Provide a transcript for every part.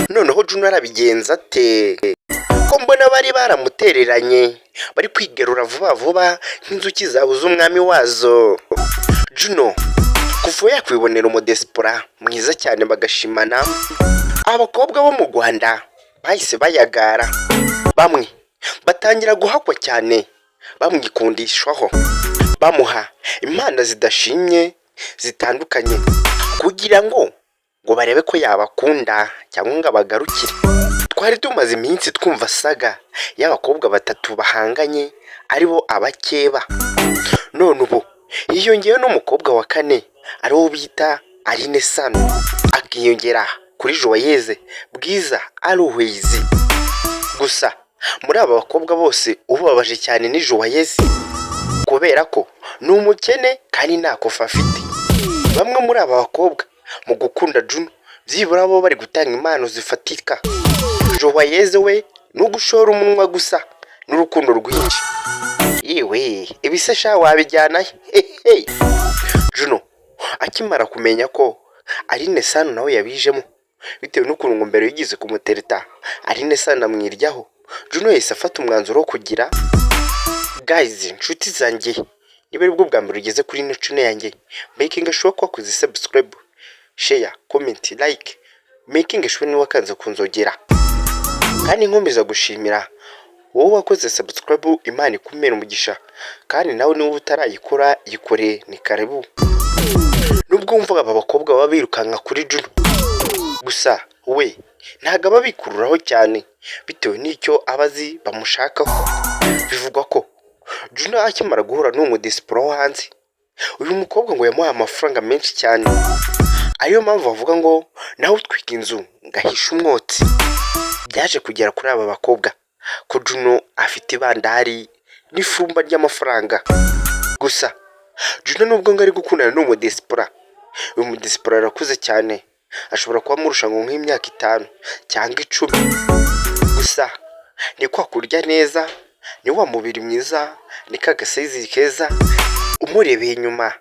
noneho Juno arabigenza ate ko mbona bari baramutereranye bari kwigerura vuba vuba nk'inzuki zabuze umwami wazo. Juno kuva yakwibonera umudesipora mwiza cyane bagashimana, abakobwa bo mu Rwanda bahise bayagara, bamwe batangira guhakwa cyane bamwikundishwaho, bamuha impano zidashimye zitandukanye kugira ngo barebe ko yabakunda cyangwa ngo abagarukire. Twari tumaze iminsi twumva saga y'abakobwa batatu bahanganye aribo abakeba, none ubu hiyongeyeho n'umukobwa wa kane ariwo bita Aline Sano, akiyongera kuri Joyeuse Bwiza Always. Gusa muri aba bakobwa bose ubabaje cyane ni Joyeuse, kubera ko ni umukene kandi nta kofa afite. Bamwe muri aba bakobwa mu gukunda Juno byibura bo bari gutanga impano zifatika, Joyeuse we no gushora umunwa gusa n'urukundo rwinshi. Yewe ibise sha wabijyana he. Juno akimara kumenya ko Aline Sano nawe yabijemo bitewe n'ukuntu ngo mbere yigize kumutereta Aline Sano amwiryaho, Juno yahise afata umwanzuro wo kugira guys inshuti zanjye, niba ari bwo bwa mbere ugeze kuri ino channel yanjye, making sure ko wakoze subscribe, share, comment, like, making sure ni wakanze kunzogera. Kandi nkomeza gushimira wowe wakoze subscribe, Imana ikumere umugisha, kandi nawe niba utarayikora yikore, ni karibu. Nubwo wumva aba bakobwa baba birukanka kuri Juno, gusa we ntago aba bikururaho cyane bitewe n'icyo abazi bamushakaho. Bivugwa ko Juno akimara guhura n'umudesipora wo hanze, uyu mukobwa ngo yamuhaye amafaranga menshi cyane, ariyo mpamvu bavuga ngo nawe utwika inzu ngahisha umwotsi. Byaje kugera kuri aba bakobwa ko Juno afite ibandari n'ifumba ry'amafaranga. Gusa Juno nubwo ngo ari gukundana n'umudesipora, uyu mudesipora arakuze cyane, ashobora kuba amurusha ngo nk'imyaka 5 cyangwa 10. Gusa ni kwa kurya neza, ni wa mubiri mwiza, ni ka gasizi keza, umurebeye inyuma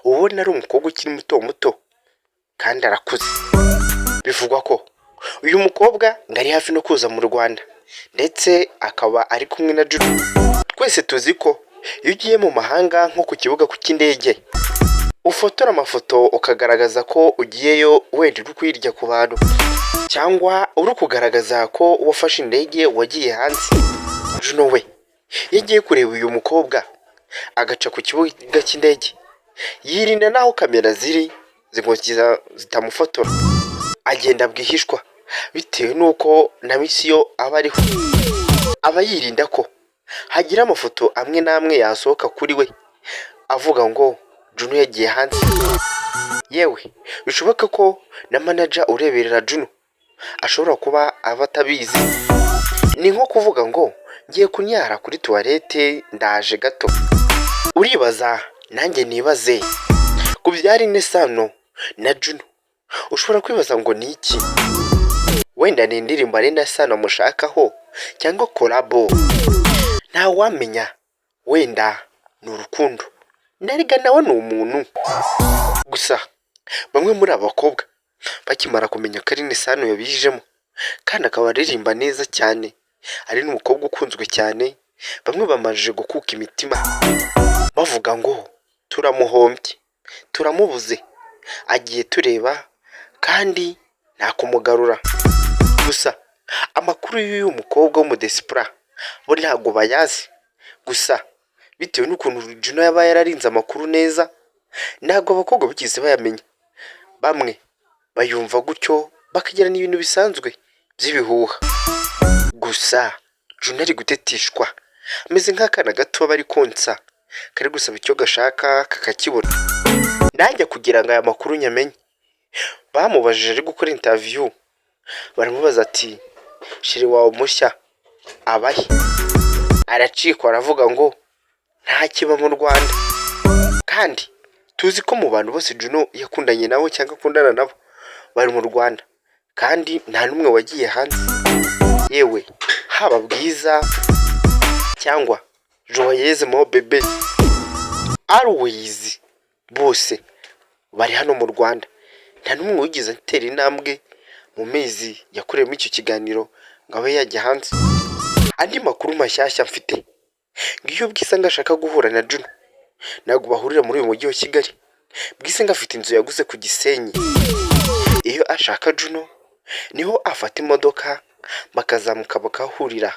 ubona ari umukobwa ukiri muto kandi arakuze. Bivugwa ko uyu mukobwa ngari hafi no kuza mu Rwanda, ndetse akaba ari kumwe na Juno. Twese tuzi ko iyo ugiye mu mahanga nko ku kibuga cy'indege, ufotora amafoto ukagaragaza ko ugiyeyo wenda uri kwirya ku bantu, cyangwa uri kugaragaza ko wafashe indege wagiye hanze. Juno we yagiye kureba uyu mukobwa agaca ku kibuga cy'indege, yirinda naho kamera ziri zitamufotora, agenda bwihishwa bitewe n'uko na misiyo aba ariho. Aba yirinda ko hagira amafoto amwe n'amwe yasohoka kuri we avuga ngo Juno yagiye hanze. Yewe bishoboka ko na manager ureberera Juno ashobora kuba abatabizi. Ni nko kuvuga ngo ngiye kunyara kuri toilette ndaje gato. Uribaza nanjye nibaze ku byari Aline Sano na Juno, ushobora kwibaza ngo ni iki? Wenda ni indirimbo Aline Sano mushakaho cyangwa collabo, nta wamenya. Wenda ni urukundo, nariga nawe ni umuntu. Gusa bamwe muri abakobwa bakimara kumenya ko Aline Sano yabijemo kandi akaba aririmba neza cyane, ari n'umukobwa ukunzwe cyane, bamwe bamaje gukuka imitima bavuga ngo turamuhombye, turamubuze, agiye tureba kandi nta kumugarura. Gusa amakuru y'uyu mukobwa w'umudesipora bo ntago bayazi. Gusa bitewe n'ukuntu Juno yaba yararinze amakuru neza, ntago abakobwa bigize bayamenya. Bamwe bayumva gutyo bakagira n'ibintu bisanzwe by'ibihuha. Gusa Juno ari guteteshwa, ameze nk'akana gato bari konsa, kari gusaba icyo gashaka kakakibona. Nanjye kugira ngo aya makuru nyamenye, bamubajije ari gukora interview, baramubaza ati shiri wawe mushya abahe? Aracikwa aravuga ngo nta kiba mu Rwanda. Kandi tuzi ko mu bantu bose Juno yakundanye nabo cyangwa akundana nabo bari mu Rwanda, kandi nta numwe wagiye hanze. Yewe haba Bwiza cyangwa Joyeuse mo bebe Always, bose bari hano mu Rwanda, nta numwe wigize atera intambwe mu mezi yakoreyemo icyo kiganiro ngo abe yajya hanze. Andi makuru mashyashya mfite ngo iyo Bwiza ngo ashaka guhura na Juno ntabwo bahurira muri uyu mujyi wa Kigali. Bwiza ngo afite inzu yaguze ku Gisenyi. Iyo ashaka Juno niho afata imodoka bakazamuka bakahurira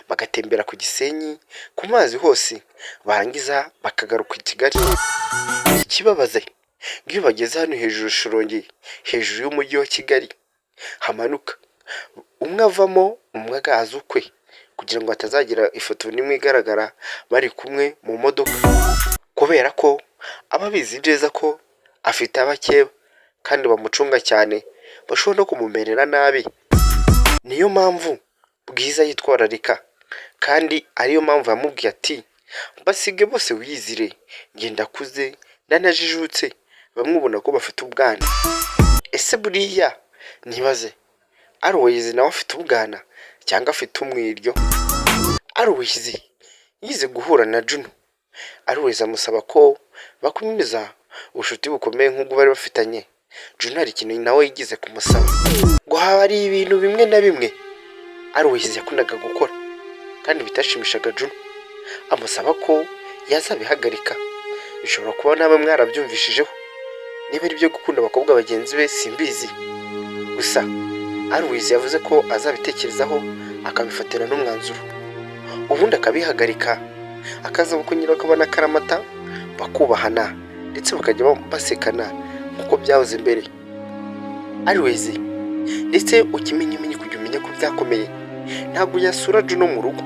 bagatembera ku Gisenyi ku mazi hose, barangiza bakagaruka i Kigali. Ikibabaza ngo iyo bageze hano hejuru Shyorongi, hejuru y'umujyi wa Kigali hamanuka, umwe avamo umwe agaza ukwe kugira ngo hatazagira ifoto n'imwe igaragara bari kumwe mu modoka, kubera ko aba abizi neza ko afite abakeba kandi bamucunga cyane bashobora no kumumerera nabi. Niyo mpamvu Bwiza yitwararika, kandi ariyo mpamvu yamubwiye ati basige bose wiyizire, ngenda kuze ndanajijutse, bamwe ubona ko bafite ubwana. Ese buriya nibaze Always nawe afite ubwana cyangwa afite umwiryo? Always yize guhura na Juno, Always amusaba ko bakomeza ubushuti bukomeye nk'ubwo bari bafitanye. Juno hari ikintu nawe yigize kumusaba ngo haba ari ibintu bimwe na bimwe Always yakundaga gukora kandi bitashimishaga Juno, amusaba ko yazabihagarika. Bishobora kuba nawe mwarabyumvishijeho, niba ari byo gukunda abakobwa bagenzi be simbizi, gusa Always yavuze ko azabitekerezaho akabifatira n'umwanzuro, ubundi akabihagarika, akaza kunyura akabona akaramata bakubahana ndetse bakajya basekana nk'uko byahoze mbere. Always ndetse ukimenye kujya umenya ko byakomeye, ntabwo yasura Juno mu rugo.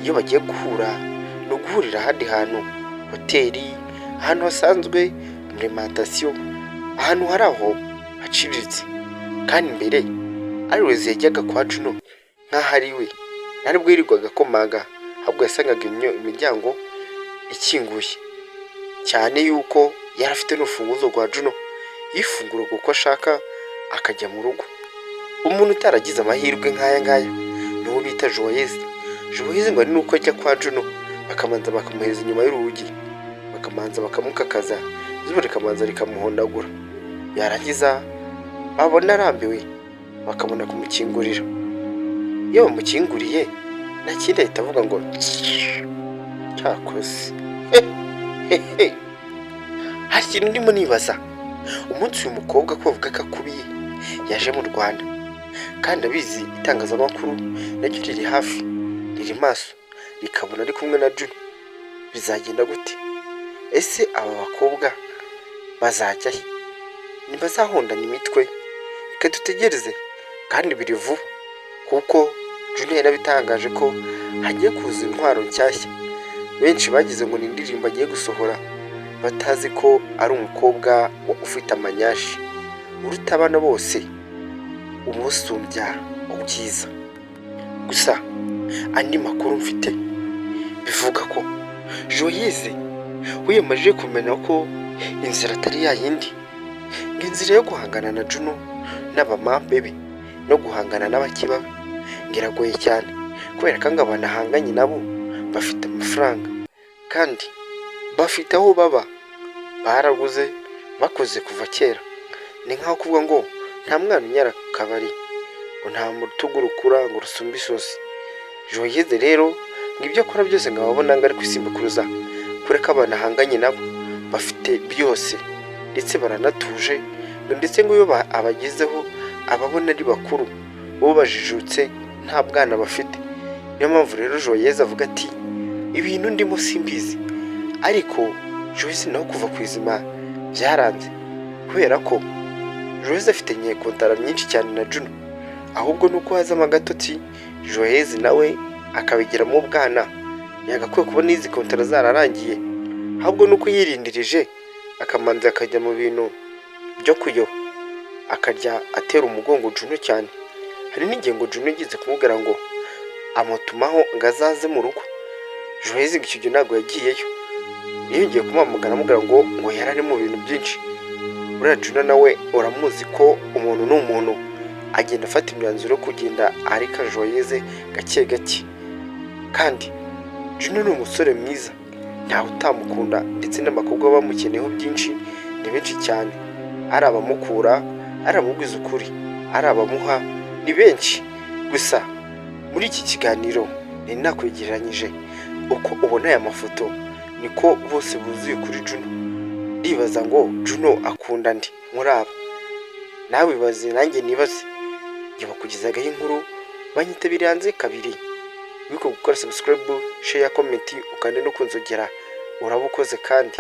Iyo bagiye guhura no guhurira ahandi hantu, hoteli, ahantu hasanzwe, muri alimentation, ahantu hari aho haciriritse. Kandi mbere Always yajyaga kwa Juno nk'aho ari we, ntabwo yirirwaga akomaga, ahubwo yasangaga imiryango ikinguye, cyane yuko yari afite n'urufunguzo rwa Juno, yifunguraga uko ashaka akajya mu rugo. Umuntu utaragize amahirwe nk'aya ngaya n'uwo bita Joyeuse. Joyeuse ngo ari nuko ajya kwa Juno bakamanza bakamuheza inyuma y'urugi, bakamanza bakamukakaza, izuba rikamanza rikamuhondagura, yarangiza babona arambiwe bakabona kumukingurira. Iyo bamukinguriye nta kindi ahita avuga ngo cyakoze. Hari ikintu ndimo nibaza, umunsi uyu mukobwa ko bavuga ko akubiye yaje mu Rwanda, kandi abizi itangazamakuru naryo riri hafi, riri maso, rikabona ari kumwe na Juno, bizagenda gute? Ese aba bakobwa bazajya he? Ntibazahondana imitwe? Reka dutegereze, kandi biri vuba, kuko Juno yarabitangaje ko hagiye kuza intwaro nshyashya. Benshi bagize ngo ni indirimbo agiye gusohora, batazi ko ari umukobwa ufite amanyashi uruta abana bose, umusumbya ubwiza. Gusa andi makuru mfite bivuga ko Joyeuse wiyamaje kumenya ko inzira atari yayindi, ngo inzira yo guhangana na Juno n'abamambe be no guhangana n'abakibabe ngiragoye cyane, kubera ko abantu ahanganye nabo bafite amafaranga kandi bafite aho baba, baraguze bakoze kuva kera. Ni nkaho kuvuga ngo nta mwana unyara kabari, ngo nta mutugu rukura ngo rusumbe isosi. Joyeuse rero ngo ibyo akora byose ngo ababona ngo ari kwisimbukuruza, kubera ko abantu ahanganye nabo bafite byose ndetse baranatuje, ndetse ngo iyo abagezeho ababona ari bakuru, bo bajijutse nta bwana bafite. Niyo mpamvu rero Joyeuse avuga ati ibintu ndimo simbizi, ariko Joyeuse nawe kuva ku izima byaranze, kubera ko Joyeuse afite nyekontara nyinshi cyane na Juno, ahubwo nuko hazamo agatotsi Joyeuse nawe akabigiramo ubwana, yagakwiye kubona izi kontara zararangiye, ahubwo nuko yirindirije akamanza akajya mu bintu byo kuyoba, akarya atera umugongo Juno cyane. Hari n'igihe ngo Juno igize kumubwira ngo amutumaho ngo azaze mu rugo, Joyeuse icyo gihe ntabwo yagiyeyo, yongeye kumamagana amubwira ngo yari ari mu bintu byinshi. Buriya Juno nawe uramuzi ko umuntu ni umuntu, agenda afata imyanzuro yo kugenda areka Joyeuse gake gake, kandi Juno ni umusore mwiza, ntawe utamukunda, ndetse n'abakobwa bamukeneyeho byinshi, ni benshi cyane, ari abamukura, ari abamubwiza ukuri, ari abamuha ni benshi, gusa muri iki kiganiro nari nakwegeranyije uko ubona aya mafoto niko bose buzuye kuri Juno. Ndibaza ngo Juno akunda ndi muri aba, nawe wibaze nanjye nibaze. Njye bakugezagaho inkuru banyita biranze kabiri. Wibuke gukora subscribe, share, comment ukande no kunzogera, uraba ukoze kandi